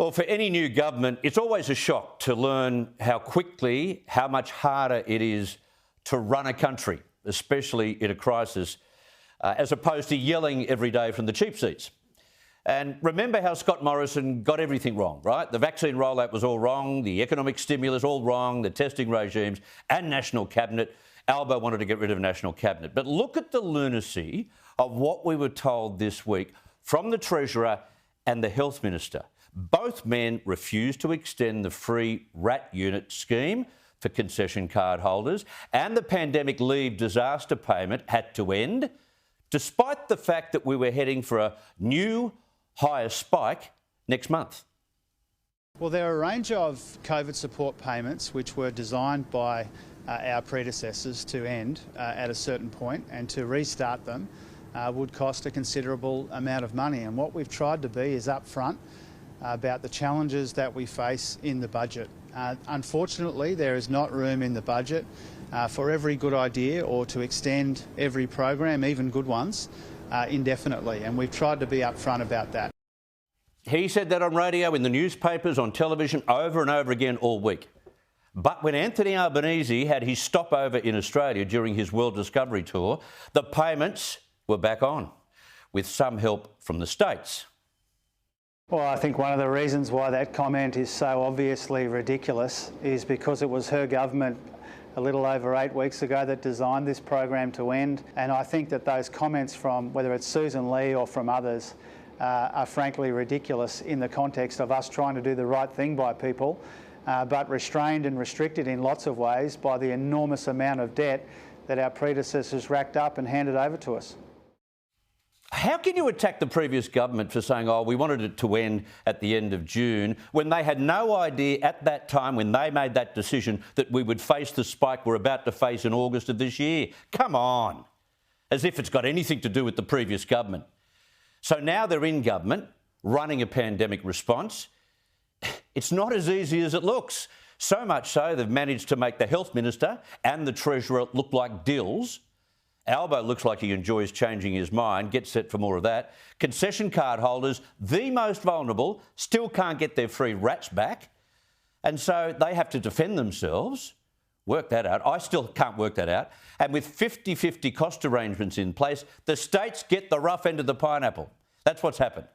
Well, for any new government, it's always a shock to learn how much harder it is to run a country, especially in a crisis, as opposed to yelling every day from the cheap seats. And remember how Scott Morrison got everything wrong, right? The vaccine rollout was all wrong, the economic stimulus all wrong, the testing regimes and National Cabinet. Albo wanted to get rid of National Cabinet. But look at the lunacy of what we were told this week from the Treasurer and the Health Minister. Both men refused to extend the free RAT unit scheme for concession card holders, and the pandemic leave disaster payment had to end, despite the fact that we were heading for a new, higher spike next month. Well, there are a range of COVID support payments which were designed by our predecessors to end at a certain point, and to restart them would cost a considerable amount of money. And what we've tried to be is upfront about the challenges that we face in the budget. Unfortunately, there is not room in the budget for every good idea or to extend every program, even good ones, indefinitely, and we've tried to be upfront about that. He said that on radio, in the newspapers, on television, over and over again all week. But when Anthony Albanese had his stopover in Australia during his World Discovery Tour, the payments were back on, with some help from the States. Well, I think one of the reasons why that comment is so obviously ridiculous is because it was her government a little over 8 weeks ago that designed this program to end. And I think that those comments from, whether it's Susan Lee or from others, are frankly ridiculous in the context of us trying to do the right thing by people, but restrained and restricted in lots of ways by the enormous amount of debt that our predecessors racked up and handed over to us. How can you attack the previous government for saying, oh, we wanted it to end at the end of June, when they had no idea at that time, when they made that decision, that we would face the spike we're about to face in August of this year? Come on. As if it's got anything to do with the previous government. So now they're in government, running a pandemic response. It's not as easy as it looks. So much so they've managed to make the Health Minister and the Treasurer look like dills. Albo looks like he enjoys changing his mind. Get set for more of that. Concession card holders, the most vulnerable, still can't get their free RATs back. And so they have to defend themselves. Work that out. I still can't work that out. And with 50-50 cost arrangements in place, the states get the rough end of the pineapple. That's what's happened.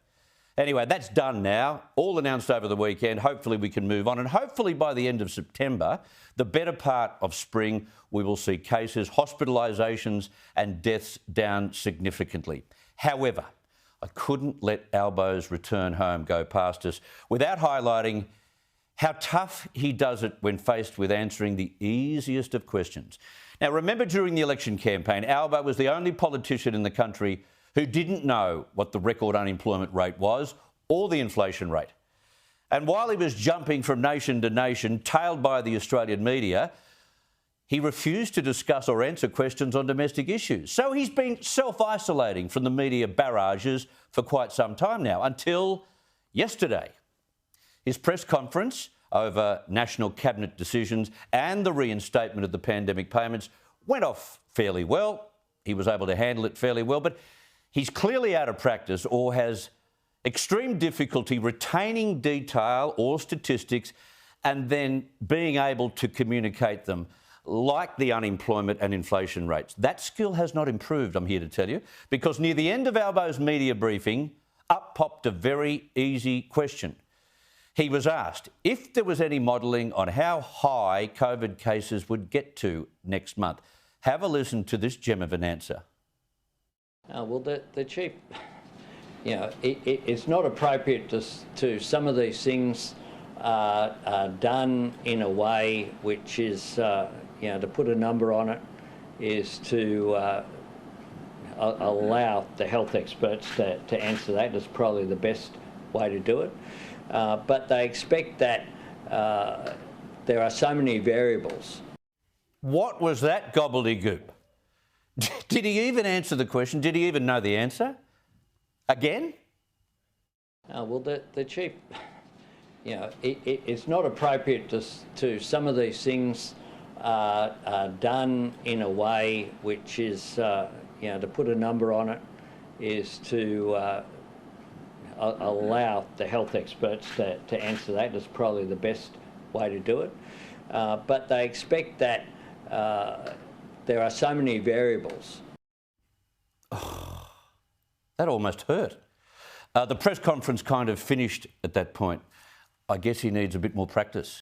Anyway, that's done now. All announced over the weekend. Hopefully we can move on. And hopefully by the end of September, the better part of spring, we will see cases, hospitalisations and deaths down significantly. However, I couldn't let Albo's return home go past us without highlighting how tough he does it when faced with answering the easiest of questions. Now, remember during the election campaign, Albo was the only politician in the country who didn't know what the record unemployment rate was or the inflation rate. And while he was jumping from nation to nation, tailed by the Australian media, he refused to discuss or answer questions on domestic issues. So he's been self-isolating from the media barrages for quite some time now, until yesterday. His press conference over National Cabinet decisions and the reinstatement of the pandemic payments went off fairly well. He was able to handle it fairly well, but he's clearly out of practice or has extreme difficulty retaining detail or statistics and then being able to communicate them, like the unemployment and inflation rates. That skill has not improved, I'm here to tell you, because near the end of Albo's media briefing, up popped a very easy question. He was asked if there was any modelling on how high COVID cases would get to next month. Have a listen to this gem of an answer. Well, the chief, you know, it's not appropriate to some of these things are done in a way which is, you know, to put a number on it, is to allow the health experts to answer that. It's probably the best way to do it. But they expect that there are so many variables. What was that gobbledygook? Did he even answer the question? Did he even know the answer? Again? Well, the chief, you know, it's not appropriate to some of these things are done in a way which is, you know, to put a number on it, is to I'll allow the health experts to answer that. It's probably the best way to do it. But they expect that there are so many variables. That almost hurt. The press conference kind of finished at that point. I guess he needs a bit more practice.